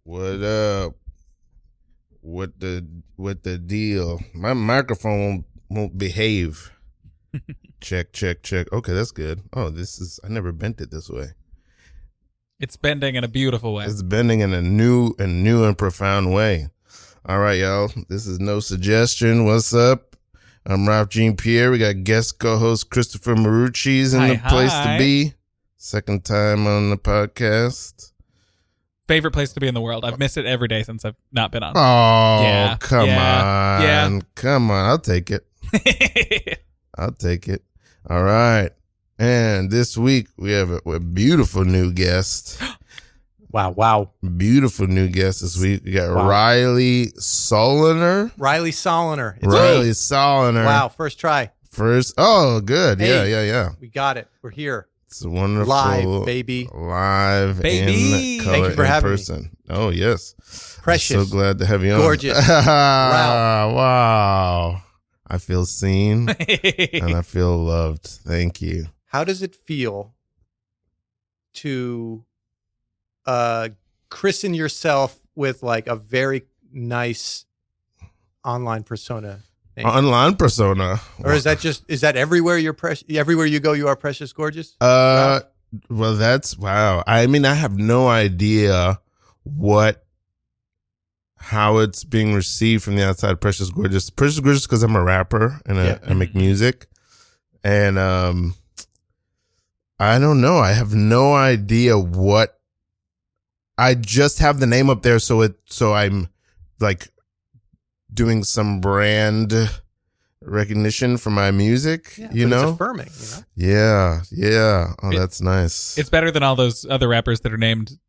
What up? What the deal? My microphone won't behave. Check. Okay, that's good. Oh, I never bent it this way. It's bending in a beautiful way. It's bending in a new and profound way. All right, y'all. This is No Suggestion. What's up? I'm Ralf Jean-Pierre. We got guest co-host Christopher Marucci's in the place to be. Second time on the podcast. Favorite place to be in the world. I've missed it every day since I've not been on. Oh, yeah, come on. Yeah. Come on. I'll take it. I'll take it. All right. And this week we have a beautiful new guest. Wow. Beautiful new guest this week. We got Riley Soloner. Riley Soloner. Riley Soloner. Wow, first try. Oh, good. Hey, yeah. We got it. We're here. It's wonderful. Live, baby. Live baby. in color, Thank you for having person. me. Oh, yes. Precious. I'm so glad to have you on. Gorgeous. Ralph. Wow. I feel seen and I feel loved. Thank you. How does it feel to christen yourself with like a very nice online persona thing? Online persona. Or is that everywhere everywhere you go you are precious gorgeous? Well, that's wow. I mean, I have no idea how it's being received from the outside. Precious gorgeous because I'm a rapper and I make music, and I don't know. I have no idea what. I just have the name up there, so I'm like doing some brand recognition for my music. Yeah, you know, it's affirming. You know? Yeah. Oh, that's nice. It's better than all those other rappers that are named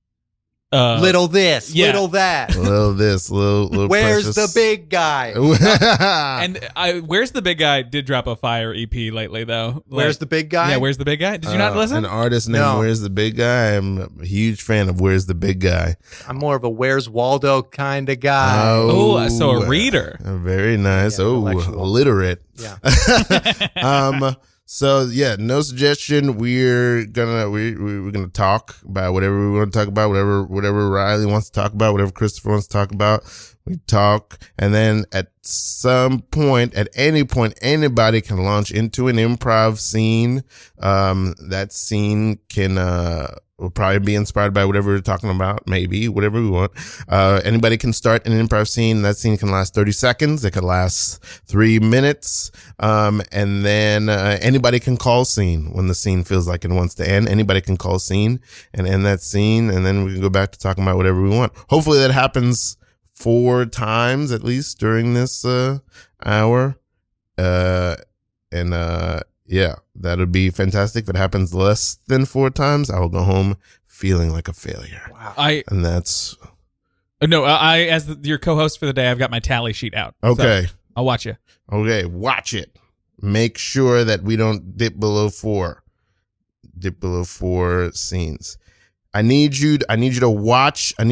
little this, little that. Little this, little Where's precious. the big guy? And Where's the Big Guy did drop a fire EP lately, though. Where's the big guy? Yeah, Where's the Big Guy? Did you not listen? An artist named Where's the Big Guy? I'm a huge fan of Where's the Big Guy. I'm more of a Where's Waldo kind of guy. Oh, so a reader. Very nice. Yeah, literate. Yeah. So yeah, No Suggestion. We're gonna talk about whatever we want to talk about, whatever Riley wants to talk about, whatever Christopher wants to talk about. We talk, and then at some point, at any point, anybody can launch into an improv scene. That scene will probably be inspired by whatever we're talking about, maybe, whatever we want. Anybody can start an improv scene. That scene can last 30 seconds. It could last 3 minutes. And then anybody can call scene when the scene feels like it wants to end. Anybody can call scene and end that scene. And then we can go back to talking about whatever we want. Hopefully that happens 4 times at least during this hour. Yeah, that would be fantastic. If it happens less than 4 times, I will go home feeling like a failure. Wow. And that's... I as your co-host for the day, I've got my tally sheet out. Okay. So I'll watch you. Okay, watch it. Make sure that we don't dip below 4. Dip below 4 scenes. I need you to watch the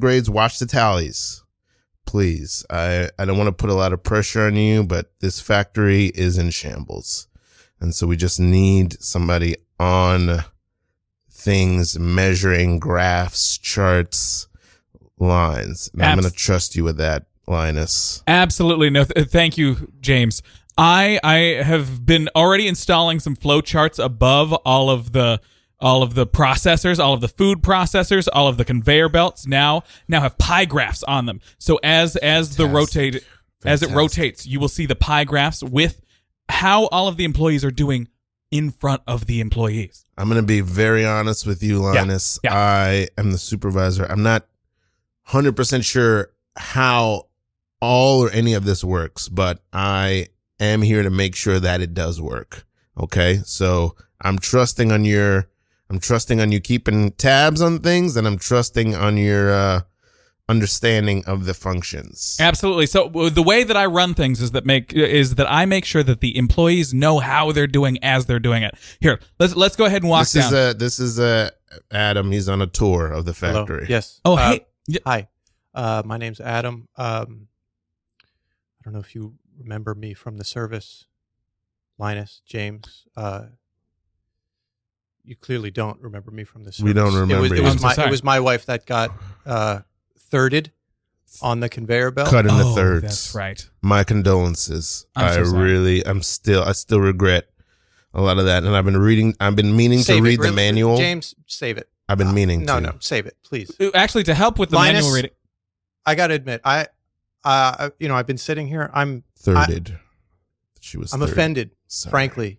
grades, watch the tallies. Please, I don't want to put a lot of pressure on you, but this factory is in shambles. And so we just need somebody on things, measuring graphs, charts, lines. And I'm going to trust you with that, Linus. Absolutely. No, thank you, James. I have been already installing some flow charts above all of the processors, all of the food processors, all of the conveyor belts now have pie graphs on them. So as it rotates, you will see the pie graphs with how all of the employees are doing in front of the employees. I'm going to be very honest with you, Linus. Yeah. I am the supervisor. I'm not 100% sure how all or any of this works, but I am here to make sure that it does work. Okay? So I'm trusting on you keeping tabs on things, and I'm trusting on your understanding of the functions. Absolutely. So the way that I run things is that I make sure that the employees know how they're doing as they're doing it. Here, let's go ahead and walk down. This is Adam. He's on a tour of the factory. Hello. Yes. Oh, hey. Hi. My name's Adam. I don't know if you remember me from the service. Linus, James. You clearly don't remember me from this. We don't remember It you. was I'm so my sorry. it was my wife that got thirded on the conveyor belt. Cut into Oh, thirds. that's right. My condolences. I'm so sorry. I still regret a lot of that. And I've been meaning Save to it. read the Really, manual. James, save it. I've been meaning No, to. no, save it, please. Actually, to help with the Linus, manual reading. I got to admit, I've been sitting here. I'm Thirded. She was third. offended, Sorry. frankly,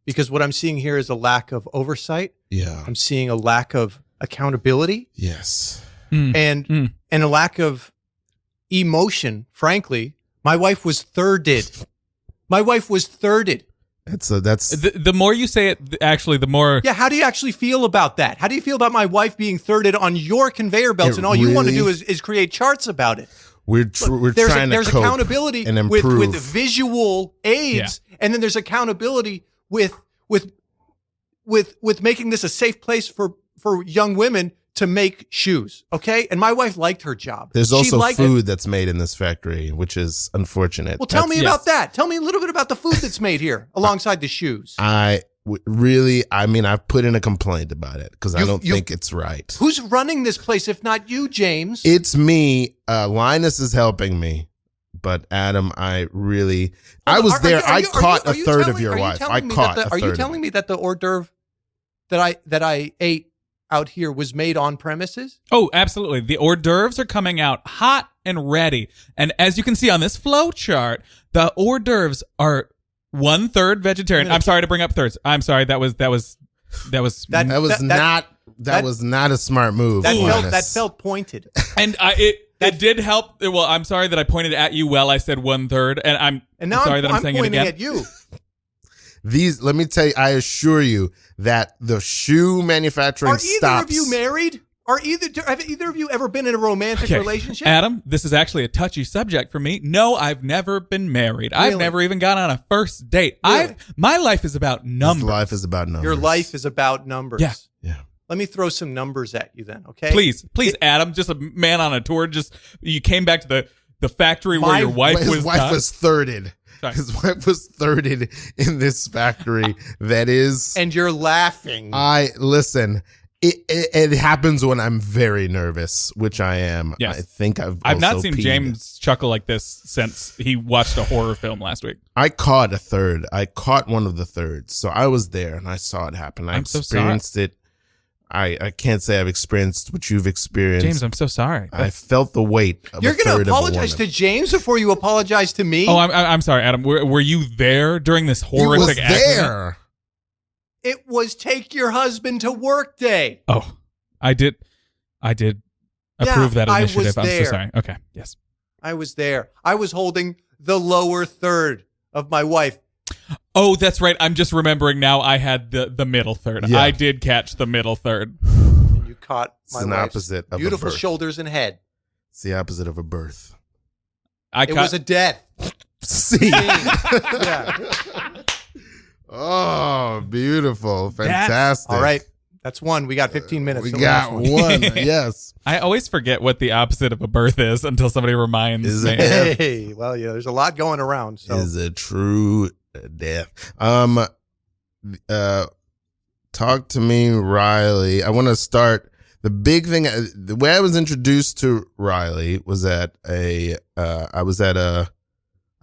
because what I'm seeing here is a lack of oversight. Yeah. I'm seeing a lack of accountability Yes. and a lack of emotion. Frankly, my wife was thirded. My wife was thirded. That's The more you say it, actually, the more. Yeah, how do you actually feel about that? How do you feel about my wife being thirded on your conveyor belts, and all you want to do is create charts about it? we're There's trying there's to cope accountability and improve. with visual aids, and then there's accountability with making this a safe place for young women to make shoes. Okay, and my wife liked her job. There's She also liked food it. that's made in this factory, which is unfortunate. Well, tell me Yes. about that. Tell me a little bit about the food that's made here alongside the shoes. I've put in a complaint about it because I don't think it's right. Who's running this place if not you, James? It's me. Linus is helping me, but Adam, I was there. I caught a third of your wife. I caught a third. Are you telling me that the hors d'oeuvre that I ate out here was made on premises? Oh, absolutely. The hors d'oeuvres are coming out hot and ready. And as you can see on this flow chart, the hors d'oeuvres are 1/3 vegetarian. I'm sorry to bring up thirds. I'm sorry. That was That was not a smart move. Linus. That felt pointed. and it did help. Well, I'm sorry that I pointed at you while I said 1/3, and And now sorry that I'm saying it pointing again. at you. Let me tell you, I assure you that the shoe manufacturing Are either stops. of you married? Have either of you ever been in a romantic Okay. relationship? Adam, this is actually a touchy subject for me. No, I've never been married. I've Really? never even gone on a first date. Really? My life is about His numbers. life is about numbers. Your life is about numbers. Yeah. Yeah. Let me throw some numbers at you then, okay? Please, Adam, just a man on a tour. Just you came back to the factory where your wife His was. wife was thirded. Sorry. His wife was thirded in this factory. That is. And you're laughing. Listen. It happens when I'm very nervous, which I am. Yes. I think I've not also seen peed. James chuckle like this since he watched a horror film last week. I caught a third. I caught one of the thirds. So I was there and I saw it happen. I I'm so experienced it. I can't say I've experienced what you've experienced. James, I'm so sorry. I felt the weight of You're a third going to of a apologize to woman. James before you apologize to me? Oh, I'm sorry, Adam. Were you there during this He was horrific accident? there. It was take your husband to work day. Oh, I did approve that I initiative. was I'm so there. sorry. Okay, yes. I was there. I was holding the lower third of my wife. Oh, that's right. I'm just remembering now. I had the middle third. Yeah. I did catch the middle third. And you caught my an wife's opposite of a beautiful birth. shoulders and head. It's the opposite of a birth. It was a death. See. Yeah. Oh, beautiful. Fantastic. All right. That's one. We got 15 minutes. We till the got next one. Yes. I always forget what the opposite of a birth is until somebody reminds Is me. it? Hey, well, yeah, there's a lot going around. So Is a true death. Talk to me, Riley. I want to start. The big thing, the way I was introduced to Riley was I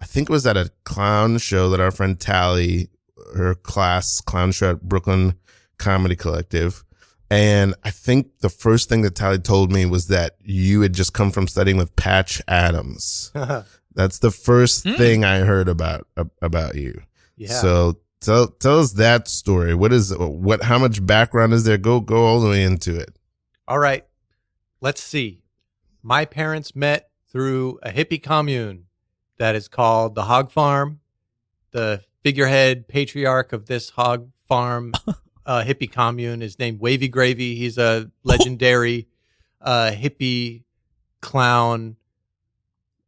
think it was at a clown show that our friend Tally, her class clown show at Brooklyn Comedy Collective. And I think the first thing that Tally told me was that you had just come from studying with Patch Adams. That's the first thing I heard about you. yeah. So tell us that story. How much background is there? Go all the way into it. All right. Let's see. My parents met through a hippie commune that is called the Hog Farm. The figurehead patriarch of this hog farm hippie commune is named Wavy Gravy. He's a legendary hippie clown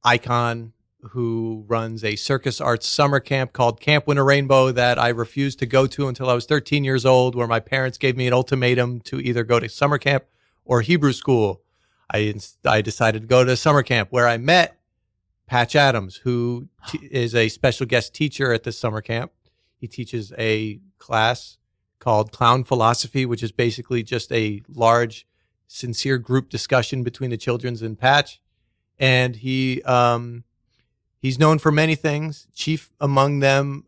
icon who runs a circus arts summer camp called Camp Winter Rainbow that I refused to go to until I was 13 years old, where my parents gave me an ultimatum to either go to summer camp or Hebrew school. I decided to go to summer camp, where I met Patch Adams, who is a special guest teacher at this summer camp. He teaches a class called Clown Philosophy, which is basically just a large, sincere group discussion between the children's and Patch. And he's known for many things. Chief among them,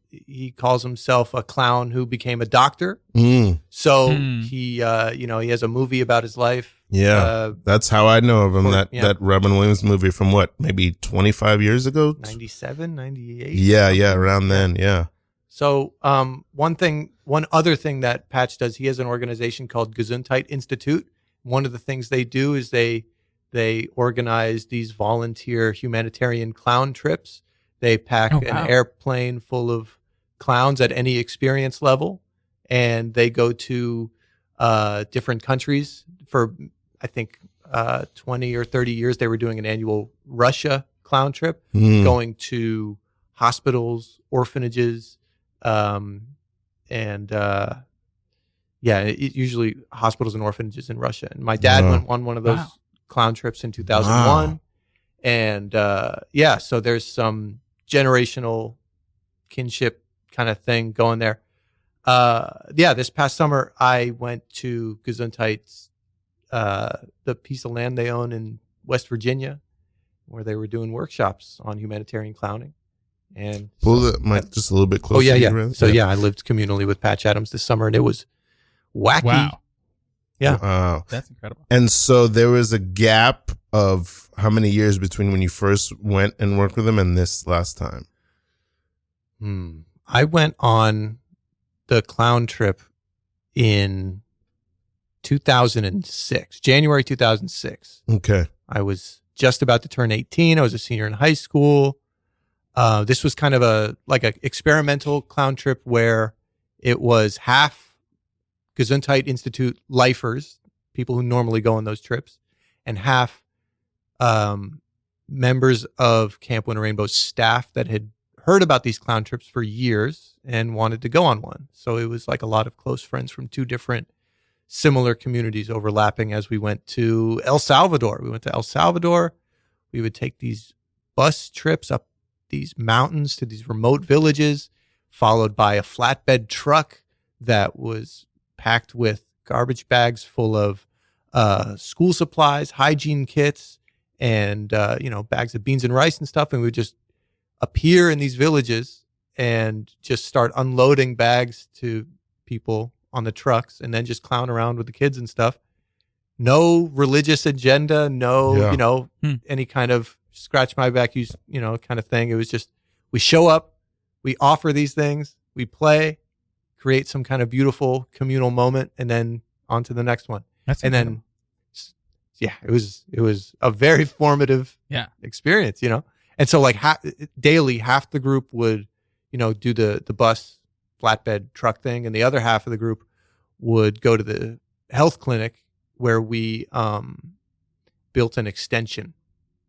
he calls himself a clown who became a doctor. So he has a movie about his life. Yeah, that's how I know of him. That Robin Williams movie from maybe 25 years ago? 97, 98? Yeah, around then, yeah. So one other thing that Patch does, he has an organization called Gesundheit Institute. One of the things they do is they organize these volunteer humanitarian clown trips. They pack an airplane full of clowns at any experience level, and they go to different countries. For, I think, 20 or 30 years, they were doing an annual Russia clown trip, going to hospitals, orphanages, usually hospitals and orphanages in Russia. And my dad went on one of those clown trips in 2001. Wow. And so there's some generational kinship kind of thing going there. This past summer I went to Gesundheit's, the piece of land they own in West Virginia, where they were doing workshops on humanitarian clowning. And pull the mic just a little bit closer. Oh yeah. So I lived communally with Patch Adams this summer, and it was wacky. Wow. Yeah. Wow. That's incredible. And so there was a gap of how many years between when you first went and worked with him and this last time? I went on the clown trip in 2006, January 2006. Okay. I was just about to turn 18. I was a senior in high school. This was kind of a experimental clown trip where it was half Gesundheit Institute lifers, people who normally go on those trips, and half members of Camp Winter Rainbow's staff that had heard about these clown trips for years and wanted to go on one. So it was like a lot of close friends from two different similar communities overlapping as we went to El Salvador. We went to El Salvador. We would take these bus trips up these mountains to these remote villages, followed by a flatbed truck that was packed with garbage bags full of school supplies, hygiene kits, and bags of beans and rice and stuff. And we would just appear in these villages and just start unloading bags to people on the trucks, and then just clown around with the kids and stuff. No religious agenda, any kind of scratch my back, kind of thing. It was just, we show up, we offer these things, we play, create some kind of beautiful communal moment, and then on to the next one. Then, it was a very formative experience, And so daily, half the group would, do the bus flatbed truck thing, and the other half of the group would go to the health clinic where we built an extension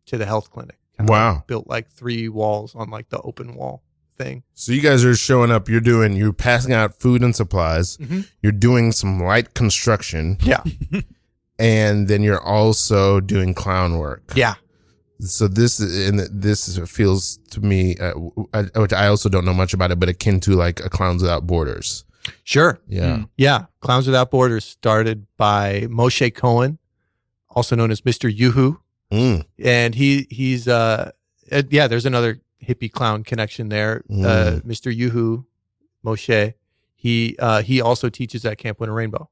to the health clinic. Wow. Built 3 walls on the open wall thing. So you guys are showing up, you're passing out food and supplies, you're doing some light construction. Yeah. And then you're also doing clown work. Yeah. So this feels to me, which I also don't know much about it, but akin to a Clowns Without Borders. Sure. Yeah. Yeah. Clowns Without Borders started by Moshe Cohen, also known as Mr. Yoo-Hoo. And he's there's another hippie clown connection there. Mr. Yoo-Hoo, Moshe, he also teaches at Camp Winter Rainbow.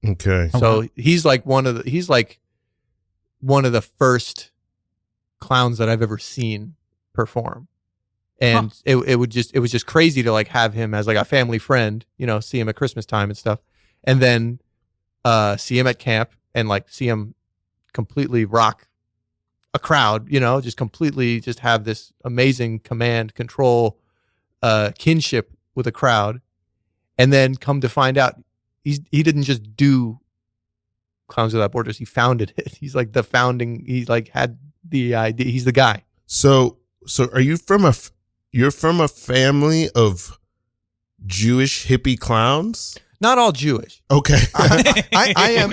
Okay. So he's one of the first clowns that I've ever seen perform. And it was just crazy to have him as a family friend, see him at Christmas time and stuff. And then see him at camp and see him completely rock a crowd, just completely just have this amazing command, control, kinship with a crowd. And then come to find out he didn't just do Clowns Without Borders, he founded it. He's the founding, he had the idea. He's the guy. So are you you're from a family of Jewish hippie clowns? Not all Jewish. Okay. I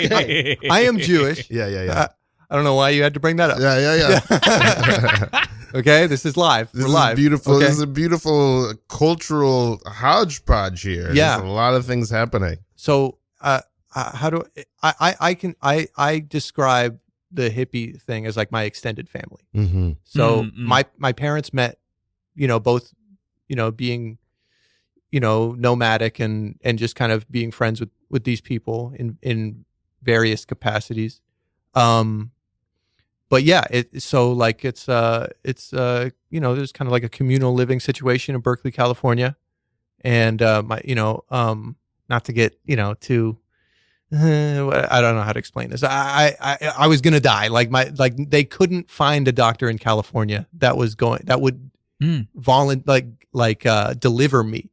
am Jewish. Yeah. I don't know why you had to bring that up. Yeah. Okay, this is live. This We're is live. beautiful. Okay? This is a beautiful cultural hodgepodge here. Yeah. There's a lot of things happening. So, how do I describe the hippie thing as like my extended family. Mm-hmm. So Mm-hmm. my parents met, both, being, nomadic and just kind of being friends with these people in various capacities. But yeah, there's kind of like a communal living situation in Berkeley, California. And, not to get, too, I don't know how to explain this. I was going to die. They couldn't find a doctor in California that would deliver me.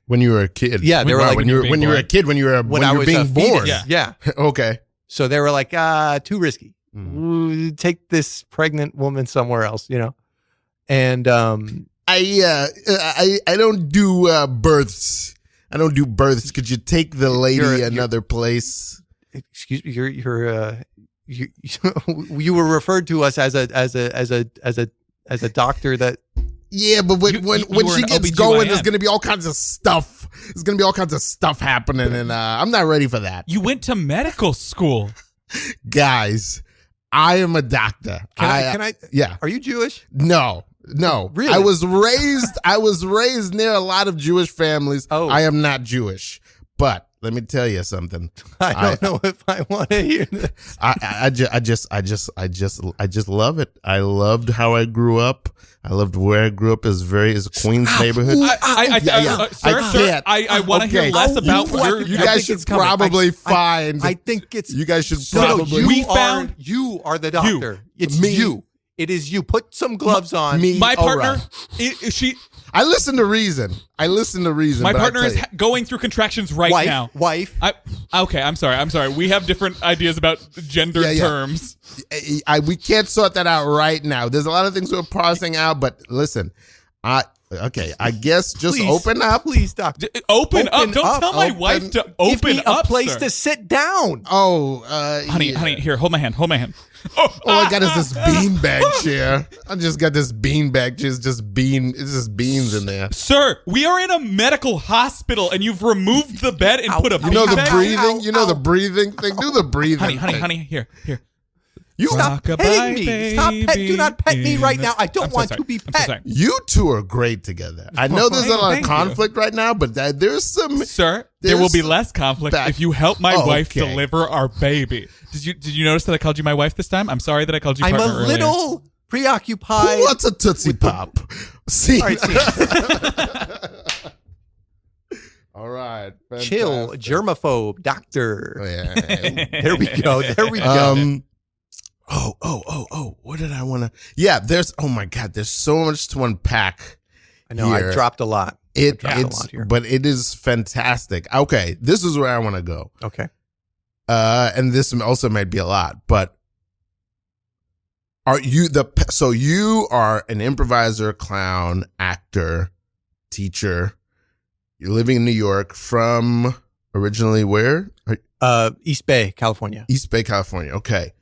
When you were a kid. Yeah, they were like when you were a kid, when you were being born. Fetus. Yeah. Okay. So they were like, too risky. Mm. Take this pregnant woman somewhere else, And I don't do births. I don't do births. Could you take the lady another place? Excuse me, you were referred to us as a doctor that. Yeah, but when she gets going, there's going to be all kinds of stuff. There's going to be all kinds of stuff happening, and I'm not ready for that. You went to medical school. Guys, I am a doctor. Can I? Yeah. Are you Jewish? No. Really? I was raised near a lot of Jewish families. Oh. I am not Jewish. But let me tell you something. I don't know if I want to hear this. I just love it. I loved how I grew up. I loved where I grew up as a Queens neighborhood. Sir, I want to hear less about what you guys should probably find. I think it's. You guys should probably. You are the doctor. It's me. You. It is you. Put some gloves on. Me. My partner, Right. she. I listen to reason. My partner is going through contractions right now. Wife. Okay, I'm sorry. We have different ideas about gender terms. We can't sort that out right now. There's a lot of things we're parsing out, but listen, I guess just open up. Please, doctor. Open up. Don't tell my wife to open Give me up, a place sir. to sit down. Honey, here, hold my hand. All I got is this beanbag chair. I just got this beanbag chair. It's just beans in there. Sir, we are in a medical hospital, and you've removed the bed and put a You know the beanbag? breathing? You know the breathing thing? Do the breathing Honey, here. You stop petting me. Do not pet me right now. I don't want to be I'm so pet. sorry. You two are great together. I know there's a lot of Thank conflict right now, but there's some. Sir, there will be less conflict if you help my wife okay. deliver our baby. Did you notice that I called you my wife this time? I'm sorry that I called you I'm partner a earlier. little preoccupied. Who wants a Tootsie Pop? See. All right, All right. chill, Fantastic. germaphobe, doctor. Oh, yeah. There we go. Oh, what did I want to? Yeah, oh my God, there's so much to unpack. I know here. I dropped a lot. But it is fantastic. Okay, this is where I want to go. Okay. And this also might be a lot, but so you are an improviser, clown, actor, teacher. You're living in New York from originally where? East Bay, California. East Bay, California. Okay.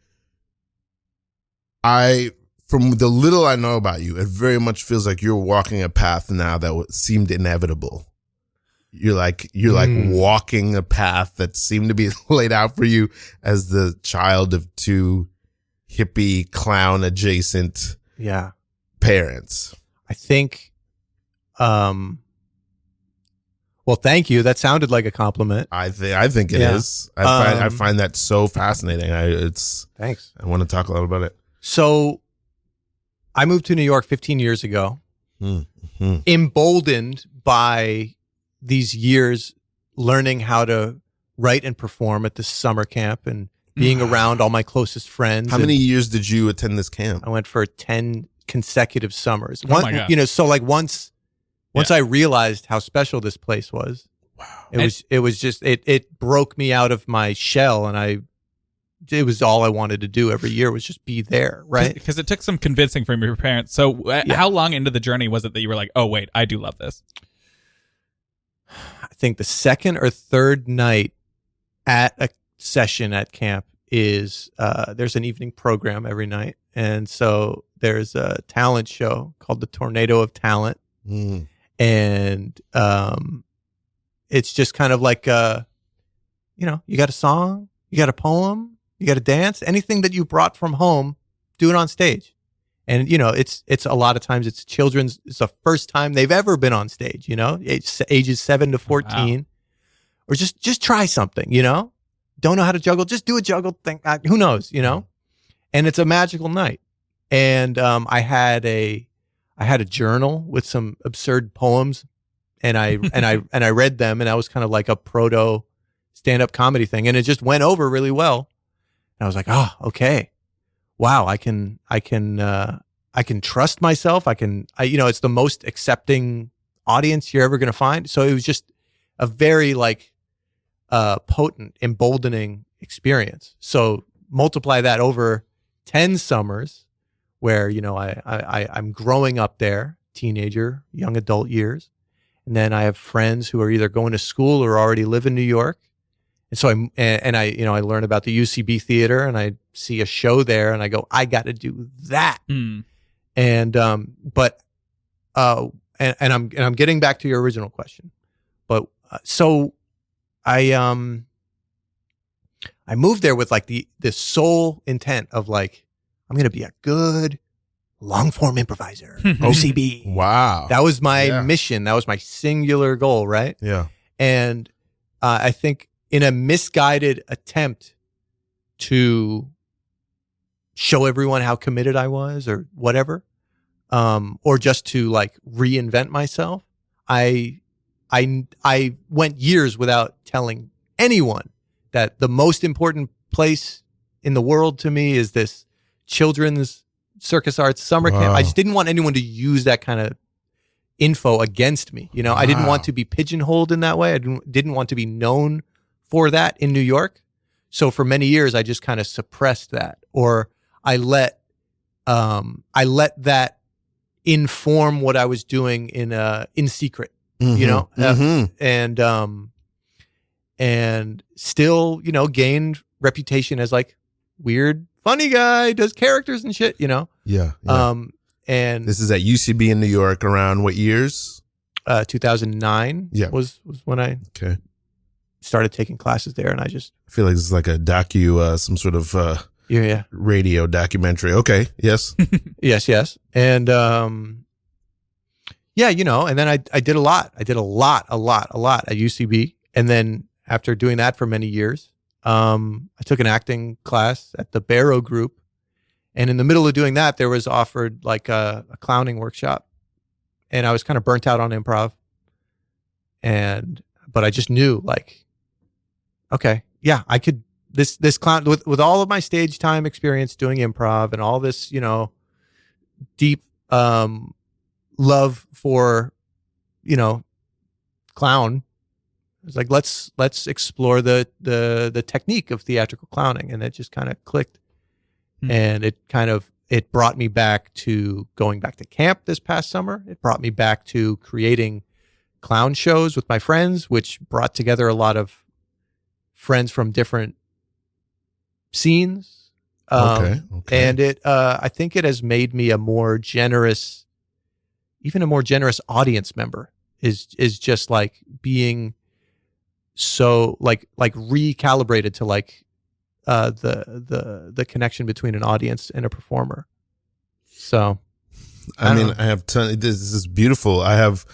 From the little I know about you, it very much feels like you're walking a path now that seemed inevitable. You're like walking a path that seemed to be laid out for you as the child of two hippie clown adjacent parents. I think, well, thank you. That sounded like a compliment. I think it is. I find that so fascinating. Thanks. I want to talk a lot about it. So I moved to New York 15 years ago, emboldened by these years learning how to write and perform at this summer camp and being around all my closest friends. How many years did you attend this camp? I went for 10 consecutive summers. Oh my God. So like once I realized how special this place was, it was just, it broke me out of my shell, and it was all I wanted to do every year was just be there, right? Because it took some convincing from your parents. So how long into the journey was it that you were like, oh, wait, I do love this? I think the second or third night at a session at camp, is there's an evening program every night. And so there's a talent show called the Tornado of Talent. Mm. And it's just kind of like, you got a song, you got a poem, you got a dance, anything that you brought from home, do it on stage. And, it's a lot of times it's the first time they've ever been on stage, it's ages 7 to 14. Wow. Or just try something, don't know how to juggle, just do a juggle thing. Who knows, and it's a magical night. And I had a journal with some absurd poems, and I read them, and that was kind of like a proto stand-up comedy thing, and it just went over really well. And I was like, oh, okay, wow, I can trust myself. It's the most accepting audience you're ever going to find. So it was just a very potent, emboldening experience. So multiply that over 10 summers where, I'm growing up there, teenager, young adult years. And then I have friends who are either going to school or already live in New York. And so I learn about the UCB theater, and I see a show there, and I go, I got to do that. Mm. And, I'm getting back to your original question, but, so I moved there with this sole intent of I'm going to be a good long form improviser, OCB. Wow. That was my mission. That was my singular goal. Right. Yeah. And, I think in a misguided attempt to show everyone how committed I was or whatever, or just to reinvent myself, I went years without telling anyone that the most important place in the world to me is this children's circus arts summer camp. I just didn't want anyone to use that kind of info against me. I didn't want to be pigeonholed in that way. I didn't want to be known for that in New York. So for many years, I just kind of suppressed that, or I let that inform what I was doing in secret. And still, gained reputation as weird, funny guy, does characters and shit, Yeah. And this is at UCB in New York around what years? 2009 was when I started taking classes there, and I feel like this is like a some sort of radio documentary. Okay. Yes. yes. And and then I did a lot. I did a lot at UCB. And then after doing that for many years, I took an acting class at the Barrow Group. And in the middle of doing that, there was offered a clowning workshop. And I was kind of burnt out on improv. But I just knew okay, yeah, I could, this clown, with all of my stage time experience doing improv and all this, deep love for, clown. It's let's explore the technique of theatrical clowning, and it just kind of clicked. And it brought me back to going back to camp this past summer. It brought me back to creating clown shows with my friends, which brought together a lot of friends from different scenes. Okay. And I think it has made me a more generous audience member. Is just being so recalibrated to the connection between an audience and a performer. So I mean, I have this is beautiful. I have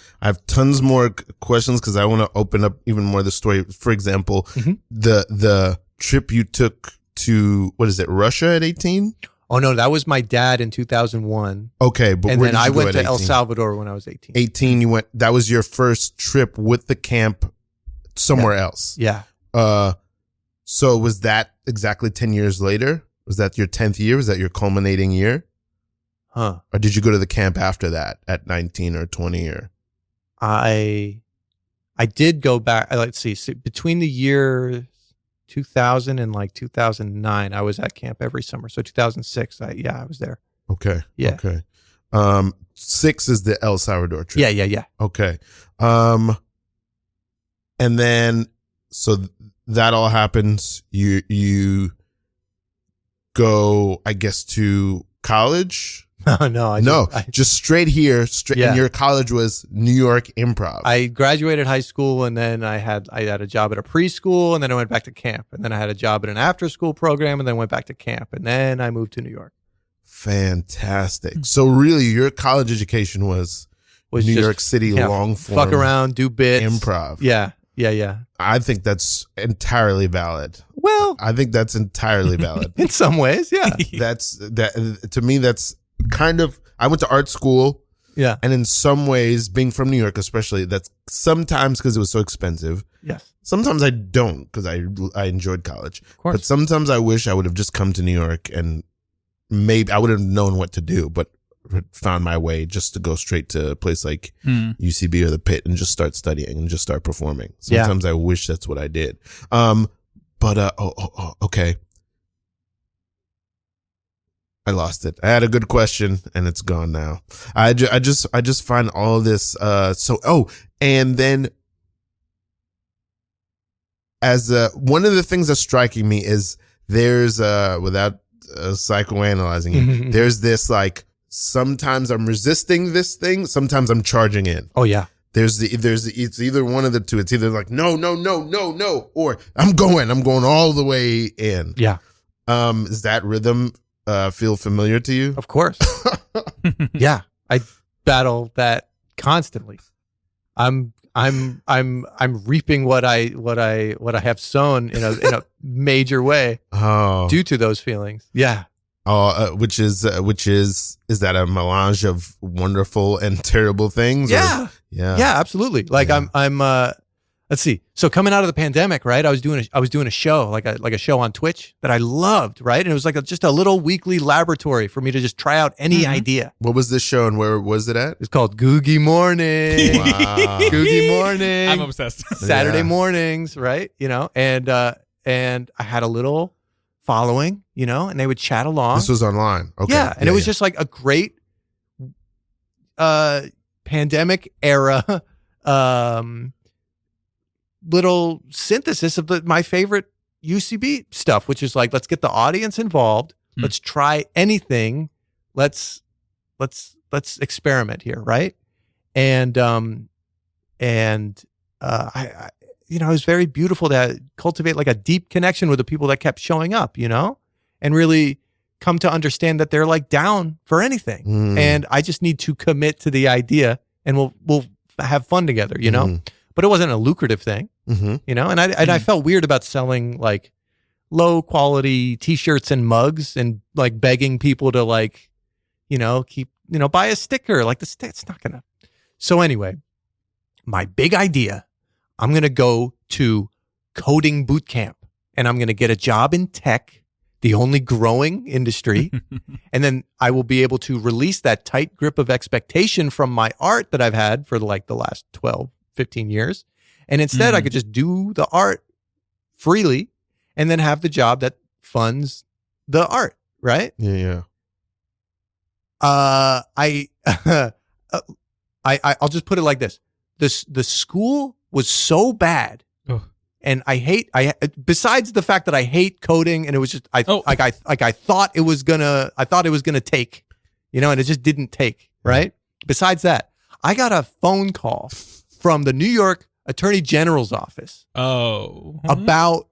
tons more questions because I want to open up even more the story. For example, the trip you took to, what is it, Russia at 18? Oh no, that was my dad in 2001. Okay, but and where then did you I go went at to 18? El Salvador when I was 18. 18, you went. That was your first trip with the camp somewhere else. Yeah. So was that exactly 10 years later? Was that your 10th year? Was that your culminating year? Huh. Or did you go to the camp after that at 19 or 20 or? I did go back. Let's see. So between the year 2000 and 2009, I was at camp every summer. So 2006, I was there. Okay. Yeah. Okay. 6 is the El Salvador trip. Yeah. Okay. And then, so that all happens. You go, I guess, to college? No, just straight here. And your college was New York Improv. I graduated high school, and then I had a job at a preschool, and then I went back to camp, and then I had a job at an after school program, and then went back to camp, and then I moved to New York. Fantastic. So really, your college education was New just, York City long form, fuck around, do bits, improv. Yeah. I think that's entirely valid. Well, I think that's entirely valid. In some ways, yeah. To me, that's kind of, I went to art school. Yeah. And in some ways, being from New York, especially, that's sometimes because it was so expensive. Yes. Sometimes I don't because I enjoyed college. Of course. But sometimes I wish I would have just come to New York and maybe I would have known what to do, but found my way just to go straight to a place like UCB or the Pit and just start studying and just start performing. Sometimes I wish that's what I did. Okay. I lost it. I had a good question and it's gone now. I just find all this and then as one of the things that's striking me is there's without psychoanalyzing it, there's this like sometimes I'm resisting this thing, sometimes I'm charging in. Oh yeah. It's either one of the two. It's either like no, or I'm going all the way in. Yeah. Is that rhythm feel familiar to you? Of course. Yeah. I battle that constantly. I'm reaping what I have sown in a major way due to those feelings. Yeah. Which is that a melange of wonderful and terrible things? Yeah. Yeah, absolutely. Like I'm let's see. So coming out of the pandemic, right? I was doing a show, like a show on Twitch that I loved, right? And it was like just a little weekly laboratory for me to just try out any idea. What was this show and where was it at? It's called Googie Morning. Wow. Googie Morning. I'm obsessed. Saturday mornings, right? And I had a little following, and they would chat along. This was online. Okay. Yeah. And it was just like a great pandemic era little synthesis of my favorite UCB stuff, which is like, let's get the audience involved. Let's try anything. Let's experiment here, right? And it was very beautiful to cultivate like a deep connection with the people that kept showing up, and really come to understand that they're like down for anything. And I just need to commit to the idea and we'll have fun together, but it wasn't a lucrative thing, and I felt weird about selling like low quality t-shirts and mugs and like begging people to like, keep, buy a sticker like it's not gonna. So anyway, my big idea, I'm going to go to coding boot camp and I'm going to get a job in tech, the only growing industry. And then I will be able to release that tight grip of expectation from my art that I've had for like the last 12, 15 years. And instead I could just do the art freely and then have the job that funds the art. Right. Yeah. I'll just put it like this. The school was so bad. And besides the fact that I hate coding and it was just, I thought it was gonna take, and it just didn't take, right? Besides that, I got a phone call from the New York Attorney General's office. About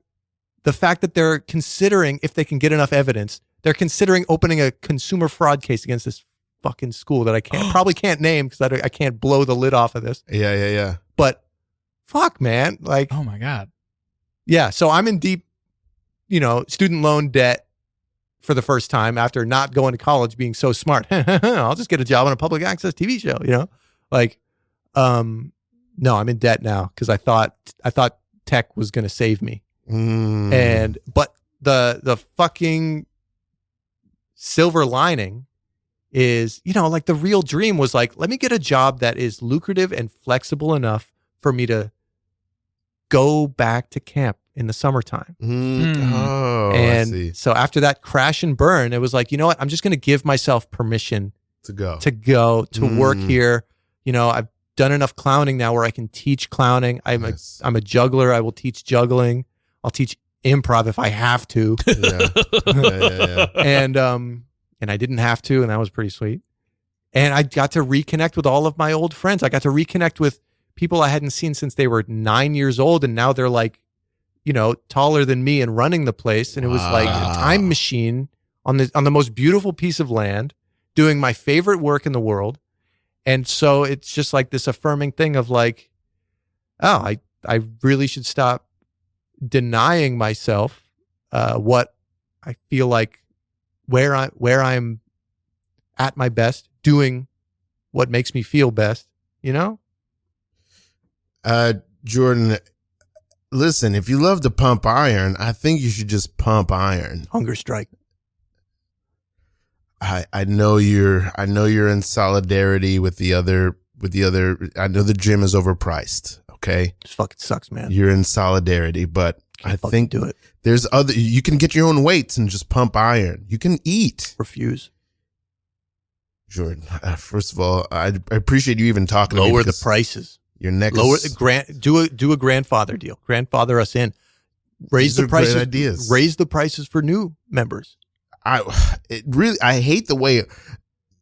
the fact that they're considering, if they can get enough evidence, they're considering opening a consumer fraud case against this fucking school that I probably can't name because I can't blow the lid off of this. Yeah. But fuck, man. Like, oh my God. Yeah. So I'm in deep, student loan debt for the first time after not going to college, being so smart. I'll just get a job on a public access TV show, like, no, I'm in debt now because I thought tech was going to save me. But the fucking silver lining is, like the real dream was like, let me get a job that is lucrative and flexible enough for me to go back to camp in the summertime. Oh, and I see. So after that crash and burn, it was like, you know what? I'm just going to give myself permission to work here. I've done enough clowning now where I can teach clowning. I'm a juggler. I will teach juggling. I'll teach improv if I have to. Yeah. And I didn't have to, and that was pretty sweet. And I got to reconnect with all of my old friends. I got to reconnect with people I hadn't seen since they were 9 years old, and now they're like, taller than me and running the place. And it was like a time machine on the most beautiful piece of land, doing my favorite work in the world. And so it's just like this affirming thing of like, oh, I really should stop denying myself what I feel like where I'm at my best, doing what makes me feel best, Jordan, listen, if you love to pump iron, I think you should just pump iron. Hunger strike. I know you're in solidarity with the other. I know the gym is overpriced. Okay, This fucking sucks, man. you're in solidarity, but I think do it. there's other. You can get your own weights and just pump iron. You can eat. Refuse. Jordan, first of all, I appreciate you even talking. to me Lower the because prices. Your neck. Lower is, do a grandfather deal. Grandfather us in. Raise These the are great prices. ideas. Raise the prices for new members. I hate the way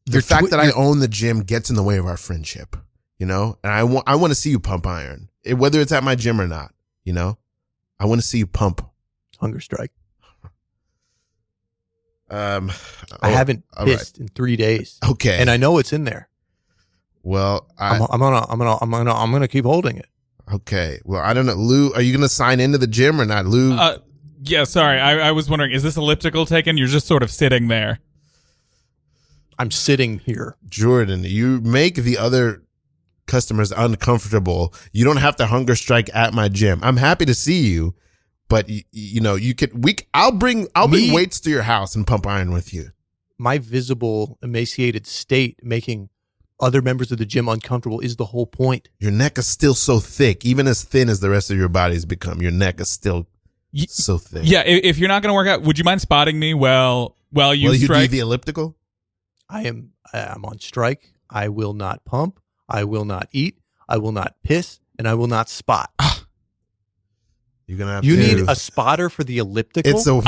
the fact that I own the gym gets in the way of our friendship, and I want to see you pump iron, whether it's at my gym or not, I want to see you pump. Hunger strike. I haven't pissed in 3 days. Okay. And I know it's in there. Well, I'm gonna keep holding it. Okay. Well, I don't know. Lou, are you going to sign into the gym or not? Lou? Yeah, sorry. I was wondering, is this elliptical taken? You're just sort of sitting there. I'm sitting here. Jordan, you make the other customers uncomfortable. You don't have to hunger strike at my gym. I'm happy to see you, but I'll bring weights to your house and pump iron with you. My visible emaciated state making other members of the gym uncomfortable is the whole point. Your neck is still so thick, even as thin as the rest of your body has become. Your neck is still so thick. Yeah, if you're not going to work out, would you mind spotting me while you strike? You do the elliptical? I'm on strike. I will not pump. I will not eat. I will not piss, and I will not spot. You're gonna have you need a spotter for the elliptical.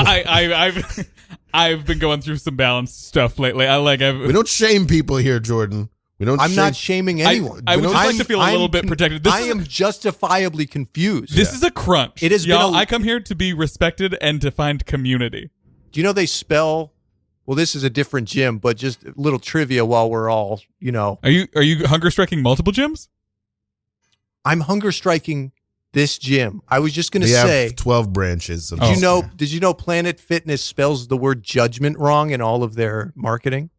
I've been going through some balanced stuff lately. We don't shame people here, Jordan. I'm not shaming anyone. I would just like to feel a little bit protected. I am justifiably confused. This is a crunch. It has been I come here to be respected and to find community. Do you know they spell? Well, this is a different gym, but just a little trivia while we're all, Are you hunger striking multiple gyms? I'm hunger striking this gym. I was just going to say have 12 branches. Did you know Planet Fitness spells the word judgment wrong in all of their marketing?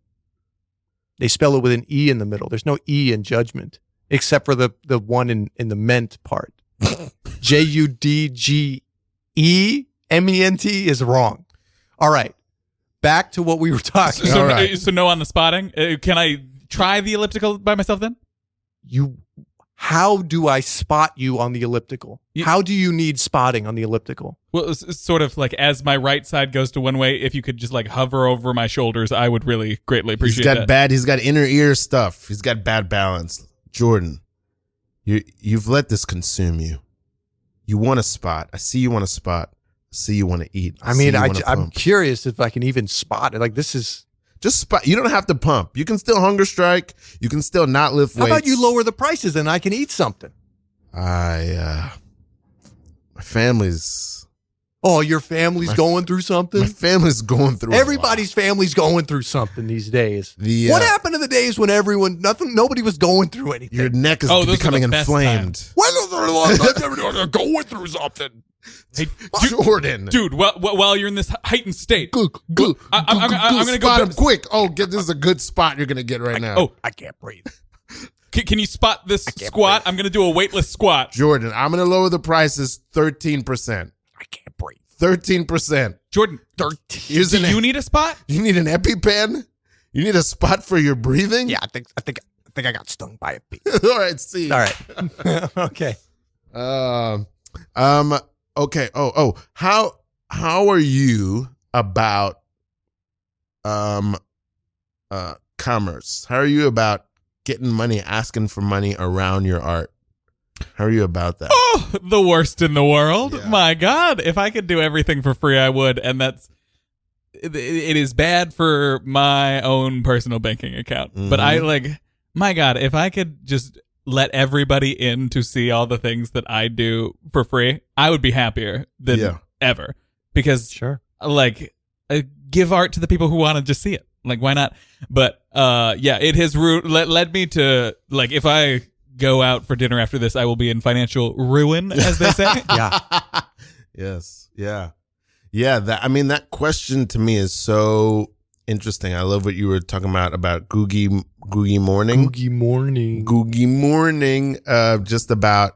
They spell it with an E in the middle. There's no E in judgment, except for the one in the ment part. JUDGEMENT is wrong. All right. Back to what we were talking about. So no on the spotting. Can I try the elliptical by myself then? How do I spot you on the elliptical? How do you need spotting on the elliptical? Well, it's sort of like as my right side goes to one way, if you could just like hover over my shoulders, I would really greatly appreciate that. He's got inner ear stuff. He's got bad balance. Jordan, you've let this consume you. You want a spot. I see you want a spot. I see you want to eat. I'm curious if I can even spot it. Like this is... Just spot. You don't have to pump. You can still hunger strike. You can still not lift weights. How about you lower the prices and I can eat something? My family's... Oh, your family's going through something? My family's going through Everybody's family's going through something these days. What happened to the days when nobody was going through anything? Your neck is becoming inflamed. When was the last time everyone was going through something? Hey, Jordan. Dude, while you're in this heightened state, I'm going to spot him quick. Oh, this is a good spot you're going to get right now. Oh, I can't breathe. Can you spot this squat? I'm going to do a weightless squat. Jordan, I'm going to lower the prices 13%. I can't breathe. 13%. Jordan, 13. Do you need a spot? You need an EpiPen? You need a spot for your breathing? Yeah, I think I got stung by a bee. All right, see. All right. Okay. Okay. How are you about commerce? How are you about getting money, asking for money around your art? How are you about that? Oh, the worst in the world. Yeah. My God, if I could do everything for free, I would. And it is bad for my own personal banking account. But my God, if I could just let everybody in to see all the things that I do for free, I would be happier than ever. Because give art to the people who want to just see it. Like, why not? But it has led me to, like, if I go out for dinner after this, I will be in financial ruin, as they say. Yeah. Yes. Yeah. Yeah. That question to me is so interesting. I love what you were talking about Googie Morning. Googie Morning. Just about,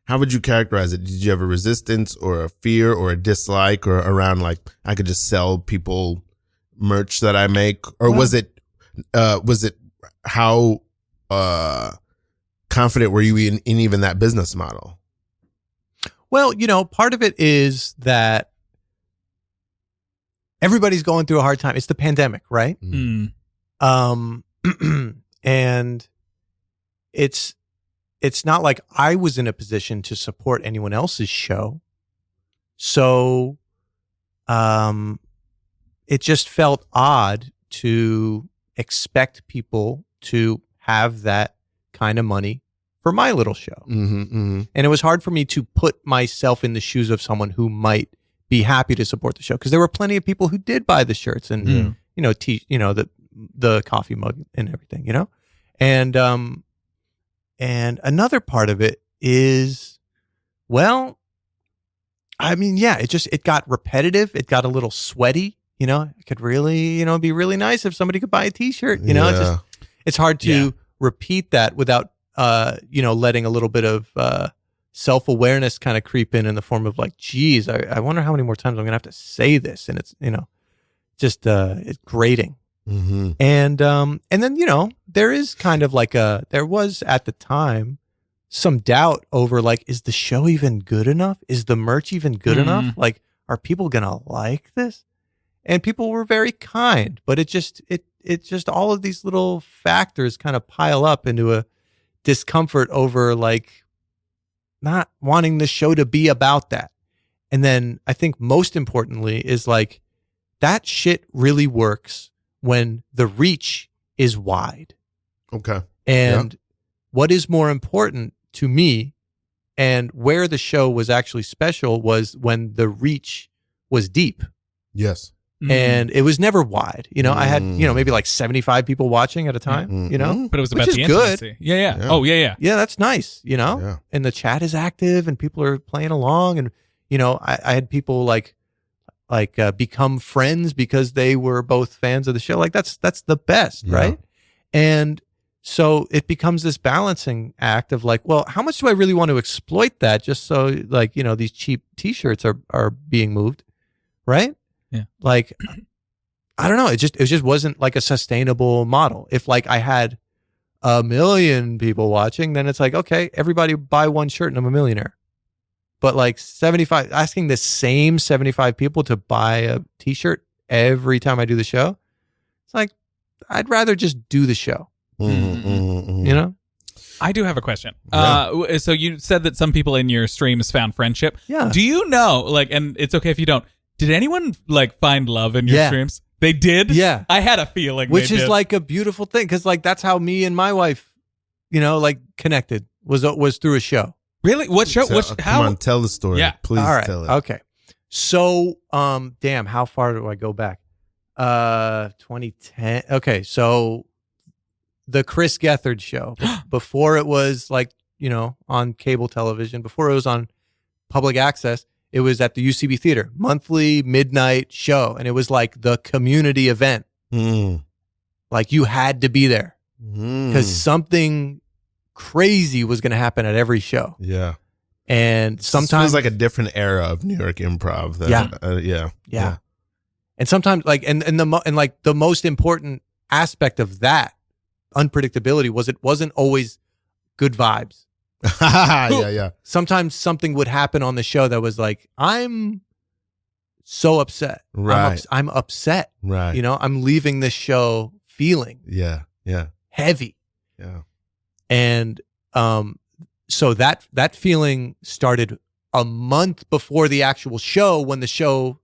how would you characterize it? Did you have a resistance or a fear or a dislike or around, like, I could just sell people merch that I make? Or was it how confident were you in even that business model? Well, part of it is that everybody's going through a hard time. It's the pandemic, right? Mm. And it's not like I was in a position to support anyone else's show. So it just felt odd to expect people to have that kind of money for my little show. Mm-hmm, mm-hmm. And it was hard for me to put myself in the shoes of someone who might be happy to support the show, because there were plenty of people who did buy the shirts and the coffee mug and everything, and another part of it is, it got repetitive. It got a little sweaty. It could really, be really nice if somebody could buy a t-shirt, it's hard to repeat that without, letting a little bit of self-awareness kind of creep in the form of, like, geez, I wonder how many more times I'm going to have to say this. And it's, just it's grating. Mm-hmm. And then, there is kind of like there was at the time some doubt over, like, is the show even good enough? Is the merch even good enough? Like, are people going to like this? And people were very kind, but it just all of these little factors kind of pile up into a discomfort over, like, not wanting the show to be about that. And then I think most importantly is, like, that shit really works when the reach is wide. Okay. And what is more important to me, and where the show was actually special, was when the reach was deep. Yes. And it was never wide. I had, maybe like 75 people watching at a time, But it was about which the is good. intimacy. Yeah. Oh, yeah. Yeah, that's nice, Yeah. and the chat is active and people are playing along. And, I had people like become friends because they were both fans of the show. Like, that's the best. Yeah. Right. And so it becomes this balancing act of, like, well, how much do I really want to exploit that just so, like, these cheap t-shirts are being moved. Right. Yeah. Like, I don't know. It just wasn't like a sustainable model. If, like, I had 1 million people watching, then it's like, okay, everybody buy one shirt and I'm a millionaire. But, like, asking the same 75 people to buy a t-shirt every time I do the show, it's like, I'd rather just do the show. I do have a question. Yeah. So you said that some people in your streams found friendship. Yeah. Do you know, like, and it's okay if you don't, did anyone, like, find love in your streams? They did? Yeah. I had a feeling Which they is did. like a beautiful thing, because, like, that's how me and my wife, like, connected was through a show. Really? What show? Come on, tell the story. Yeah. Please All right. tell it. Okay. So, damn, how far do I go back? 2010. Okay. So the Chris Gethard show, before it was, like, on cable television, before it was on public access, it was at the UCB Theater, monthly midnight show. And it was like the community event. Like, you had to be there because something crazy was going to happen at every show. Yeah. And sometimes, it feels like a different era of New York improv. Yeah. And sometimes, like, and the most important aspect of that unpredictability was it wasn't always good vibes. Yeah. Sometimes something would happen on the show that was like, I'm so upset. Right. I'm upset. Right. I'm leaving this show feeling Yeah. heavy. Yeah. And so that feeling started a month before the actual show, when the show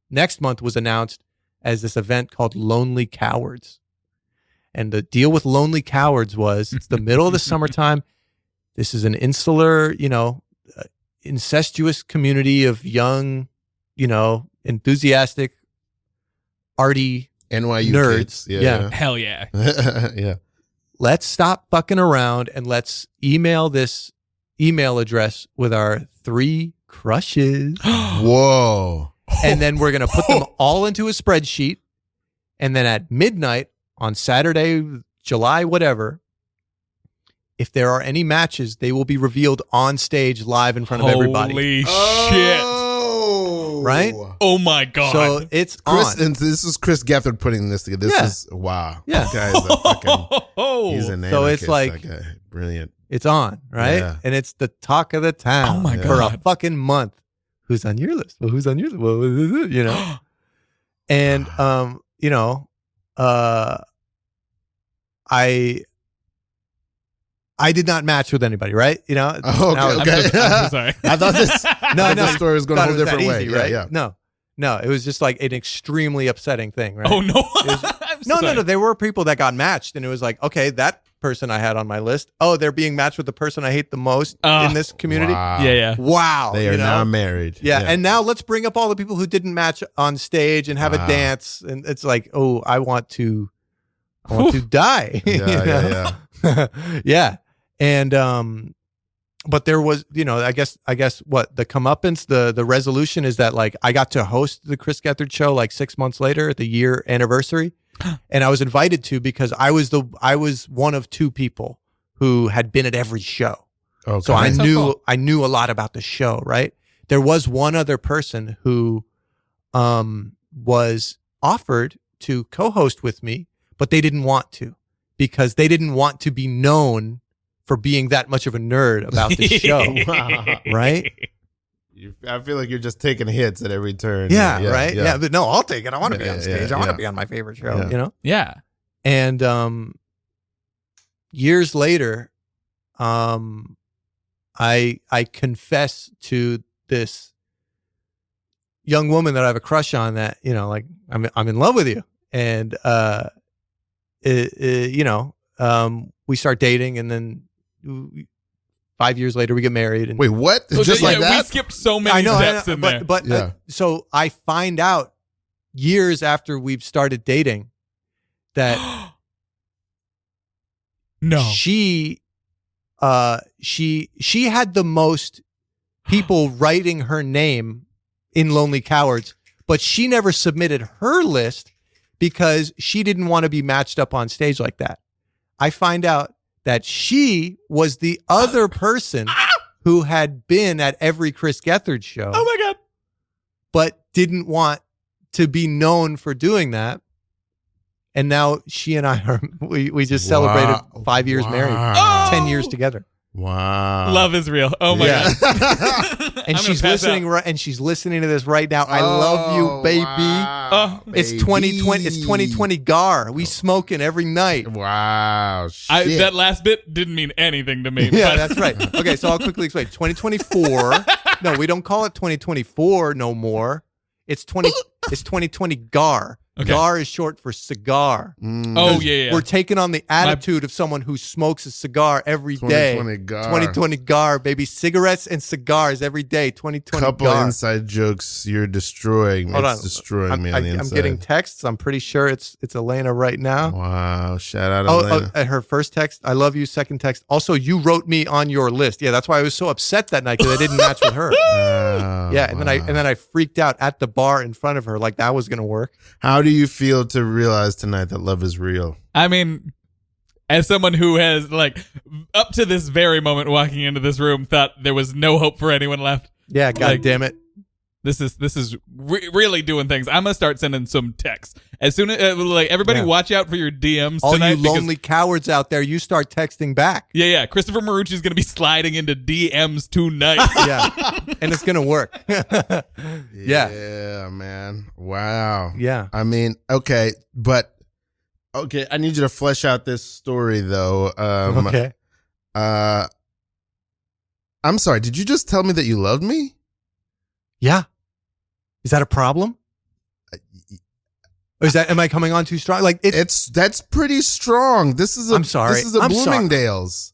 next month was announced as this event called Lonely Cowards. And the deal with Lonely Cowards was, it's the middle of the summertime. This is an insular, incestuous community of young, enthusiastic, arty NYU nerds. kids. Yeah. Hell yeah. Yeah. Let's stop fucking around and let's email this email address with our 3 crushes. Whoa. And then we're going to put them all into a spreadsheet. And then at midnight on Saturday, July, whatever, if there are any matches, they will be revealed on stage live in front of everybody. Holy shit. Oh. Right? Oh my God. So it's Chris, on. and this is Chris Gethard putting this together. This Yeah. is, wow. Yeah. That guy is a fucking, he's an So it's anarchist, like- that guy. Brilliant. It's on, right? Yeah. And it's the talk of the town Oh my for a God. fucking month. Who's on your list? Well, who's on your list? Well, And I did not match with anybody, right? Oh, Now- okay. I'm so sorry. I thought this, No, this story was going a thought whole it was that different way. easy, Yeah, right? yeah. No, it was just like an extremely upsetting thing, right? Oh no. was- I'm so No. sorry. There were people that got matched, and it was like, okay, that person I had on my list. Oh, they're being matched with the person I hate the most in this community. Wow. Yeah. Wow. They are now married. Yeah, and now let's bring up all the people who didn't match on stage and have a Wow. dance, and it's like, oh, I want to die. Yeah, yeah. Yeah. And but there was, I guess what the comeuppance, the resolution is that, like, I got to host the Chris Gethard show like 6 months later at the year anniversary, and I was invited to because I was one of 2 people who had been at every show. Okay. So I That's so knew cool. I knew a lot about the show, right? There was one other person who was offered to co-host with me, but they didn't want to because they didn't want to be known for being that much of a nerd about the show, right? I feel like you're just taking hits at every turn. Yeah, right? Yeah, but no, I'll take it. I want to be on Yeah, stage. yeah, I want to yeah. be on my favorite show, Yeah. Yeah. And years later, I confess to this young woman that I have a crush on, that like I'm in love with you, and we start dating, and then 5 years later we get married. And Wait, what? So Just yeah, like we that? skipped so many I know, steps in there. but Yeah. so I find out years after we've started dating that No. she had the most people writing her name in Lonely Cowards, but she never submitted her list because she didn't want to be matched up on stage like that. I find out that she was the other person who had been at every Chris Gethard show, Oh my God. but didn't want to be known for doing that. And now she and I we just celebrated 5 years married, Oh! 10 years together. Wow. Love is real. Oh my Yeah. God. And I'm she's gonna pass listening out. and she's listening to this right now. I love you, baby. Wow, It's 2020. It's 2020 Gar. We smoking every night. Wow. Shit. That last bit didn't mean anything to me. Yeah, but- that's right. Okay, so I'll quickly explain. 2024. No, we don't call it 2024 no more. It's 2020 Gar. Okay. Gar is short for cigar. Oh yeah. We're taking on the attitude of someone who smokes a cigar every day. 2020 Gar. 2020 Gar, baby. Cigarettes and cigars every day. 2020 Couple Gar. inside jokes you're destroying. Hold It's on. destroying me on the I'm inside. getting texts. I'm pretty sure it's Elena right now. Wow. Shout out Oh, Elena. at her first text, I love you. Second text, also, you wrote me on your list. Yeah, that's why I was so upset that night because I didn't match with her. Wow, Yeah, and wow. then I freaked out at the bar in front of her, like that was gonna work. How do you feel to realize tonight that love is real? I mean, as someone who has, like, up to this very moment walking into this room, thought there was no hope for anyone left. Yeah, god Like- damn it. This is really doing things. I'm gonna start sending some texts as soon as like everybody Yeah. watch out for your DMs All tonight. you because- lonely cowards out there, you start texting back. yeah. Christopher Marucci is gonna be sliding into DMs tonight. Yeah, and it's gonna work. Yeah, Yeah, man. Wow. yeah. I mean, okay, but okay, I need you to flesh out this story though. Okay. I'm sorry. Did you just tell me that you loved me? Yeah. Is that a problem? Or am I coming on too strong? Like that's pretty strong. This is I'm sorry. This is a Bloomingdale's.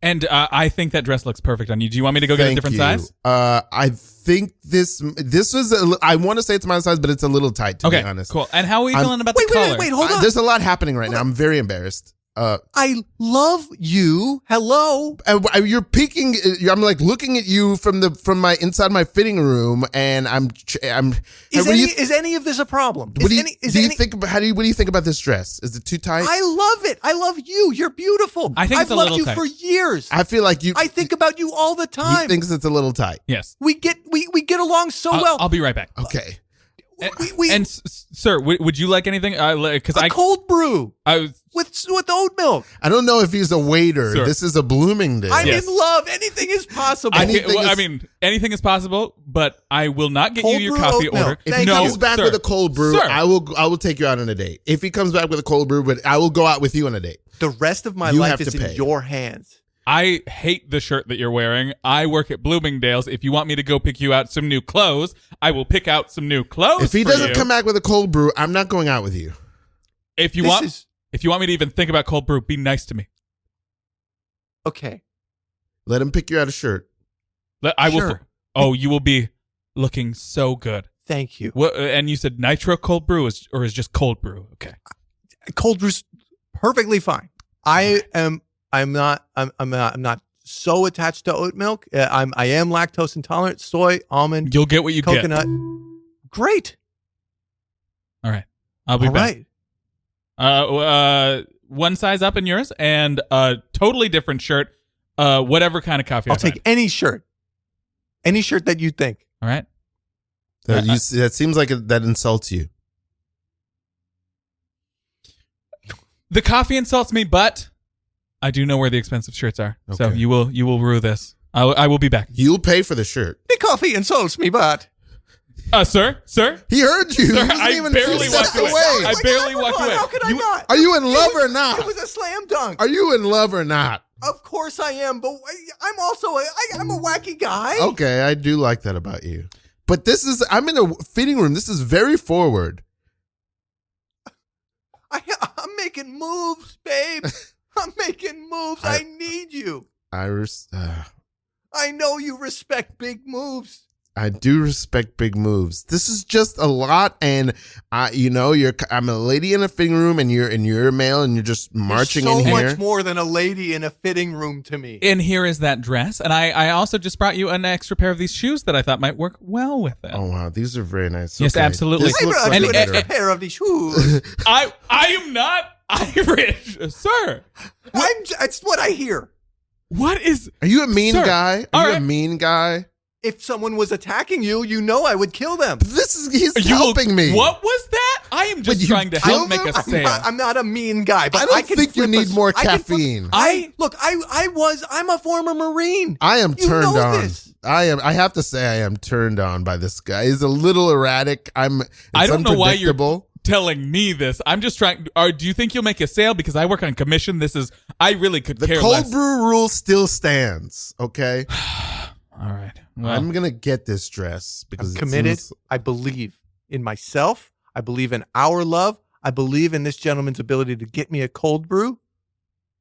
And I think that dress looks perfect on you. Do you want me to go get a different size? I think this was. I want to say it's my size, but it's a little tight to be honest. Cool. And how are you feeling about the color? Wait, hold on. There's a lot happening right now. I'm very embarrassed. I love you. Hello. You're peeking. I'm like looking at you from my inside my fitting room, and Is any of this a problem? What do you think about? What do you think about this dress? Is it too tight? I love it. I love you. You're beautiful. I think I've loved you for years. I feel like you. I think about you all the time. He thinks it's a little tight. Yes. We get along so well. I'll be right back. Okay. Sir, would you like anything? Because cold brew. With oat milk. I don't know if he's a waiter. Sir. This is a Bloomingdale. I'm in love. Anything is possible. Anything is possible, but I will not get you your coffee order. If he comes back with a cold brew, sir. I will take you out on a date. If he comes back with a cold brew, but I will go out with you on a date. The rest of my life is in your hands. I hate the shirt that you're wearing. I work at Bloomingdale's. If you want me to go pick you out some new clothes, I will pick out some new clothes. If he doesn't come back with a cold brew, I'm not going out with you. If you want me to even think about cold brew, be nice to me. Okay. Let him pick you out a shirt. I will. Oh, you will be looking so good. Thank you. And you said nitro cold brew or is just cold brew? Okay. Cold brew's perfectly fine. I'm not so attached to oat milk. I am lactose intolerant. Soy, almond. You'll get what you coconut. Great. All right. I'll be back. One size up in yours and a totally different shirt. Whatever kind of coffee. I'll take any shirt. Any shirt that you think. All right. That seems like that insults you. The coffee insults me, but I do know where the expensive shirts are. Okay. So you will rue this. I will be back. You'll pay for the shirt. The coffee insults me, but sir, he heard you. Sir, I barely walked away. I barely walked away. How could I not? Are you in love or not? It was a slam dunk. Are you in love or not? Of course I am, but I'm also I'm a wacky guy. Okay, I do like that about you. But I'm in a fitting room. This is very forward. I'm making moves, babe. I'm making moves. I need you. I know you respect big moves. I do respect big moves. This is just a lot, and I'm a lady in a fitting room, and you're a male, and you're just marching in here. So much more than a lady in a fitting room to me. And here is that dress, and I also just brought you an extra pair of these shoes that I thought might work well with it. Oh wow, these are very nice. Yes, okay. absolutely. I brought you an extra pair of these shoes. I am not Irish, sir. That's what I hear. What is? Are you a mean guy? Are you a mean guy? If someone was attacking you, I would kill them. He's helping me. What was that? I am just trying to help make a sale. I'm not a mean guy, but I don't think you need more caffeine. I'm a former Marine. I am turned on. This. I have to say I am turned on by this guy. He's a little erratic. I don't know why you're telling me this. I'm just trying. Do you think you'll make a sale? Because I work on commission. I really could care less. The cold brew rule still stands. Okay. All right. Well, I'm going to get this dress because I'm committed. I believe in myself. I believe in our love. I believe in this gentleman's ability to get me a cold brew.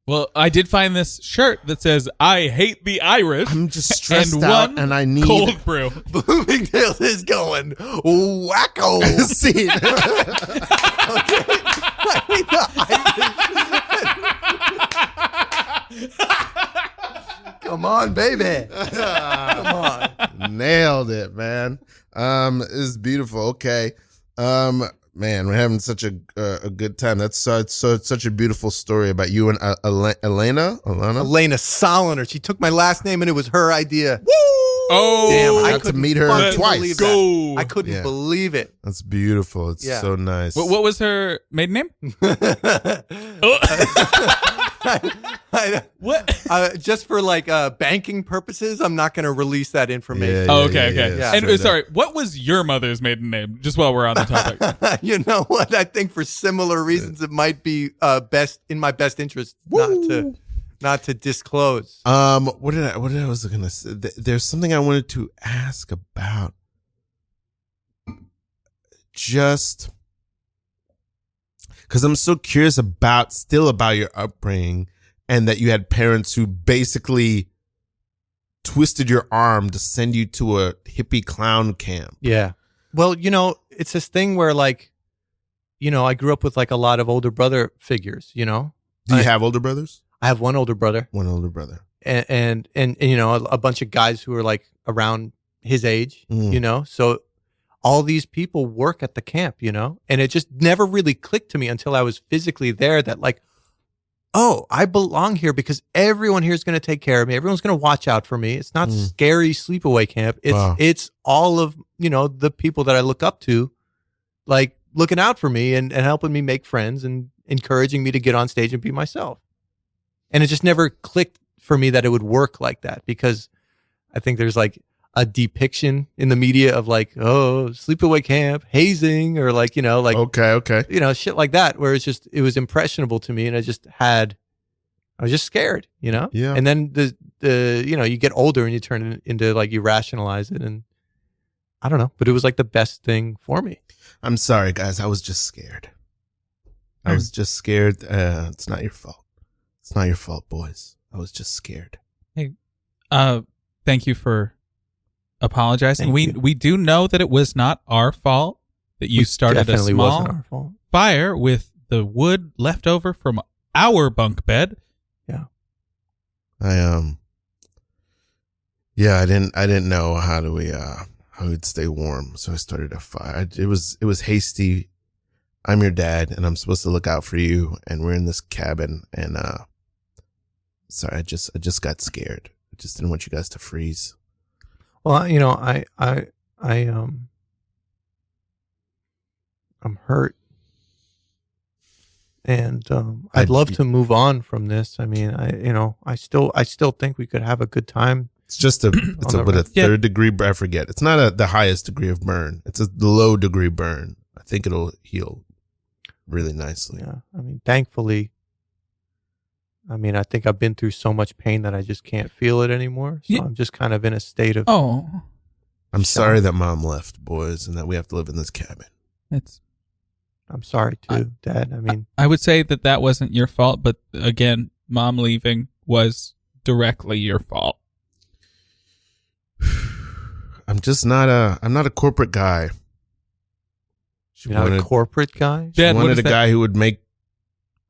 Well, I did find this shirt that says, "I hate the Irish." I'm just stressed out and I need cold brew. Bloomingdale is going wacko. See. Come on, baby. Come on. Nailed it, man. This is beautiful. Okay. Man, we're having such a good time. That's such a beautiful story about you and Elena Soloner. She took my last name and it was her idea. Woo! Oh, damn! I got to meet her twice. Go! I couldn't believe it. That's beautiful. It's so nice. What was her maiden name? What? Just for banking purposes, I'm not going to release that information. Okay. Yeah, and sorry, what was your mother's maiden name? Just while we're on the topic. You know what? I think for similar reasons, it might be in my best interest not to disclose. What I was gonna say? There's something I wanted to ask about. Just because I'm so curious about your upbringing, and that you had parents who basically twisted your arm to send you to a hippie clown camp. Yeah. Well, it's this thing where like, I grew up with like a lot of older brother figures, Do you have older brothers? I have one older brother. One older brother. And a bunch of guys who are like around his age, So all these people work at the camp, and it just never really clicked to me until I was physically there that like, oh, I belong here because everyone here is going to take care of me. Everyone's going to watch out for me. It's not scary sleepaway camp. It's all of, the people that I look up to, like looking out for me and helping me make friends and encouraging me to get on stage and be myself. And it just never clicked for me that it would work like that, because I think there's like a depiction in the media of like, oh, sleepaway camp, hazing, or like, okay. Shit like that, where it was impressionable to me. And I was just scared, Yeah. And then you get older and you turn it into like, you rationalize it. And I don't know, but it was like the best thing for me. I'm sorry, guys. I was just scared. I was just scared. It's not your fault. It's not your fault, boys. I was just scared. Hey, thank you for apologizing. Thank you. We do know that it was not our fault that you started a Definitely wasn't small our fault. fire with the wood left over from our bunk bed. Yeah. I didn't know how we'd stay warm, so I started a fire. It was hasty. I'm your dad, and I'm supposed to look out for you, and we're in this cabin, and sorry, I just got scared. I just didn't want you guys to freeze. Well, I'm hurt, and I'd love to move on from this. I mean, I still think we could have a good time. It's just a third degree. I forget. It's not the highest degree of burn. It's a low degree burn. I think it'll heal really nicely. Yeah. I mean, thankfully, I think I've been through so much pain that I just can't feel it anymore. So I'm just kind of in a state of. Oh, I'm sorry that Mom left, boys, and that we have to live in this cabin. I'm sorry too, Dad. I mean, I would say that wasn't your fault, but again, Mom leaving was directly your fault. I'm not a corporate guy. You're not a corporate guy? She wanted a guy who would make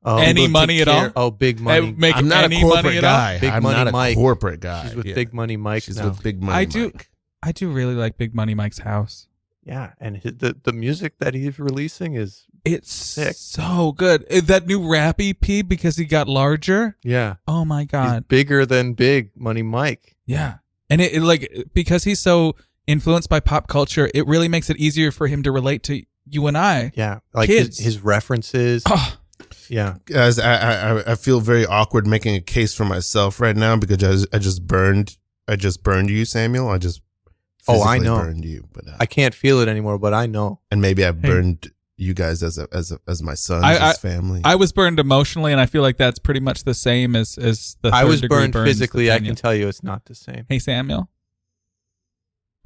any money at all? Oh, big money. I'm not a corporate guy. Big I'm Money not a Mike. corporate guy. She's with Big Money Mike. She's now. with Big Money Mike. I do really like Big Money Mike's house. Yeah, and the music that he's releasing is sick. So good. That new rap EP, because he got larger. Yeah. Oh my God. He's bigger than Big Money Mike. Yeah. And it like, because he's so influenced by pop culture, it really makes it easier for him to relate to you and I. Yeah. Like kids. His references. Oh. Yeah. Guys, I feel very awkward making a case for myself right now, because I just burned you, Samuel. I just I know. burned you, but I can't feel it anymore, but I know. And maybe I've burned you guys as my son, as family. I was burned emotionally, and I feel like that's pretty much the same as the I was third-degree burned burns physically. that I Daniel. can tell you it's not the same. Hey, Samuel.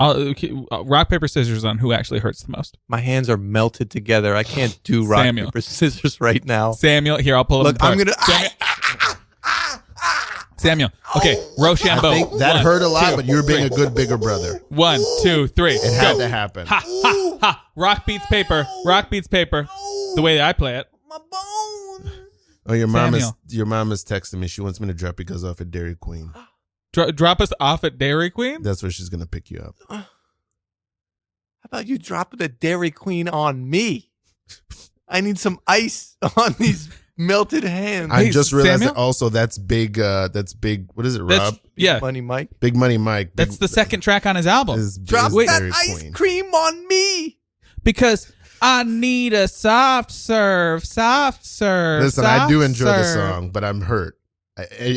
Rock, paper, scissors on who actually hurts the most. My hands are melted together. I can't do rock, Samuel. paper, scissors right now. Samuel, here, I'll pull Look, it. I'm going to... Samuel. Okay, Rochambeau. I think that hurt a lot, but you're being a good bigger brother. 1, 2, 3. It had to happen. Ha, ha, ha. Rock beats paper. Rock beats paper. The way that I play it. My bone. Oh, your mom Samuel. is texting me. She wants me to drop you guys off at Dairy Queen. Drop us off at Dairy Queen? That's where she's going to pick you up. How about you drop the Dairy Queen on me? I need some ice on these melted hands. I just realized Samuel? that also that's big. What is it, Rob? Yeah. Money Mike. Big Money Mike. That's the second track on his album. Drop is that Dairy ice Queen. cream on me. Because I need a soft serve. Listen, I do enjoy the song, but I'm hurt.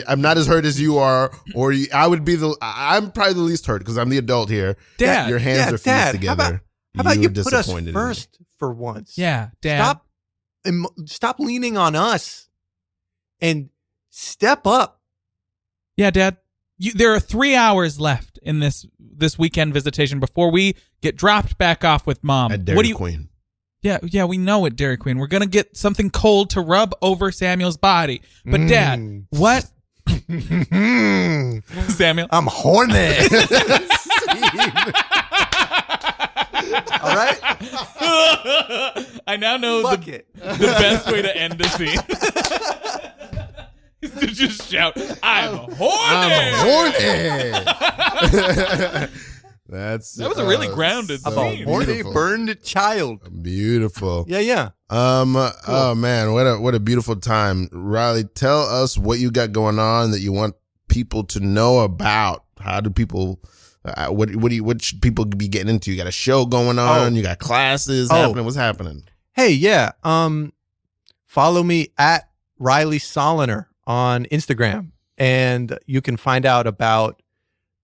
I'm not as hurt as you are, or I'm probably the least hurt because I'm the adult here. Dad. Your hands are fused together. How about you were put us disappointed in me. first for once? Yeah, Dad. Stop leaning on us and step up Yeah, Dad. There are 3 hours left in this weekend visitation before we get dropped back off with Mom. At Dairy Queen. Yeah, we know it, Dairy Queen. We're gonna get something cold to rub over Samuel's body. But Dad, what? Samuel, I'm horny. All right. I now know Fuck the it. best way to end the scene. Is to just shout, "I'm horny!" That was a really grounded so scene. I'm a horny, beautiful. burned child. Beautiful. Yeah. Oh man, what a beautiful time. Riley, tell us what you got going on that you want people to know about. How do people what should people be getting into? You got a show going on, you got classes happening. What's happening? Hey, yeah. Follow me at Riley Soloner on Instagram, and you can find out about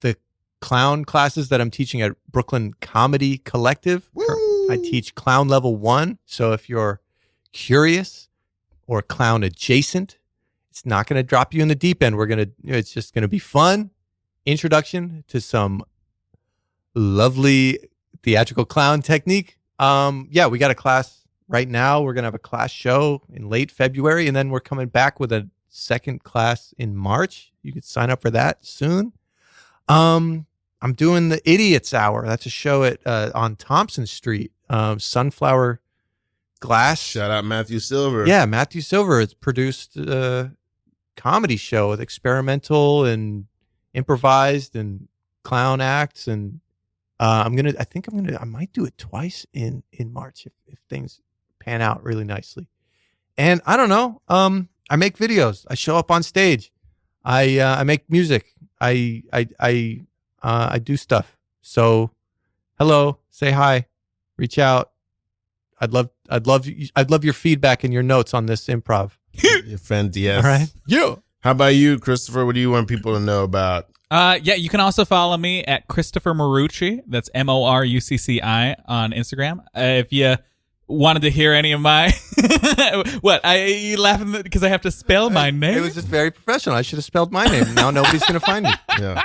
the clown classes that I'm teaching at Brooklyn Comedy Collective. Woo! I teach clown level 1. So if you're curious or clown adjacent, it's not going to drop you in the deep end. It's just going to be fun. Introduction to some lovely theatrical clown technique. Yeah, we got a class right now. We're going to have a class show in late February, and then we're coming back with a second class in March. You could sign up for that soon. I'm doing the Idiots Hour. That's a show at on Thompson Street. Sunflower Glass. Shout out Matthew Silver. Yeah, Matthew Silver has produced a comedy show with experimental and improvised and clown acts, and I might do it twice in March if things pan out really nicely. And I don't know. I make videos. I show up on stage. I make music. I do stuff. So, hello, say hi, reach out. I'd love your feedback and your notes on this improv. You're fantastic. All right. Yeah. How about you, Christopher? What do you want people to know about? Yeah, you can also follow me at Christopher Marucci. That's MORUCCI on Instagram. If you wanted to hear any of my what? You laughing because I have to spell my name? It was just very professional. I should have spelled my name. Now nobody's gonna find me. Yeah.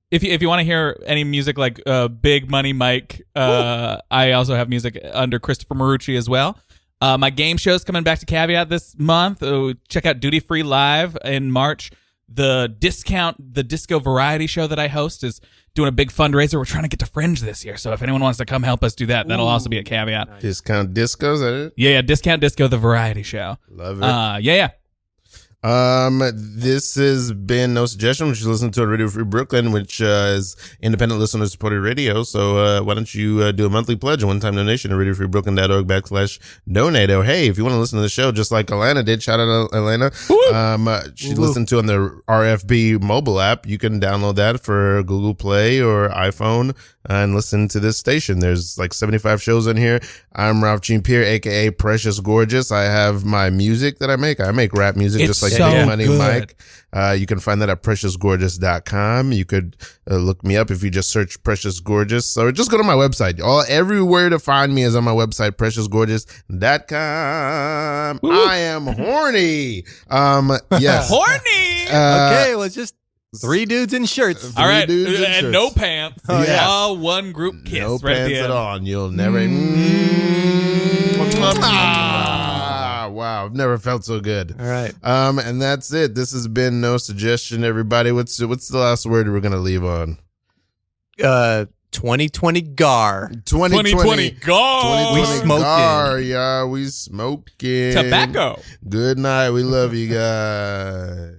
If you want to hear any music like Big Money Mike, I also have music under Christopher Marucci as well. My game show's coming back to Caveat this month. Check out Duty Free Live in March. The Disco Variety show that I host is doing a big fundraiser. We're trying to get to Fringe this year, so if anyone wants to come help us do that, that'll also be a Caveat. Nice. Discount Disco, is that it? Yeah, Discount Disco, the variety show. Love it. Yeah. This has been No Suggestion, which you listen to at Radio Free Brooklyn, which is independent listener supported radio. So why don't you do a monthly pledge, a one-time donation at radiofreebrooklyn.org/donate. Or hey, if you want to listen to the show just like Alana did, shout out Alana. She listened to on the RFB mobile app. You can download that for Google Play or iPhone and listen to this station. There's like 75 shows in here. I'm Ralph Jean Pierre, aka Precious Gorgeous. I have my music that I make. I make rap music just like so Big Money good. Mike. You can find that at preciousgorgeous.com. You could look me up if you just search Precious Gorgeous, or just go to my website. Everywhere to find me is on my website, preciousgorgeous.com. I am horny. Yes. Horny. Okay, well, it's just 3 dudes in shirts. All right, dudes in and shirts. no pants. Oh, yes. All one group kiss. No right pants at at the all. And you'll never. Wow, I've never felt so good. All right. And that's it. This has been No Suggestion, everybody. What's the last word we're gonna leave on? 2020 gar. 2020 go. We smoking. Gar, yeah, we smoking. Tobacco. Good night. We love you guys.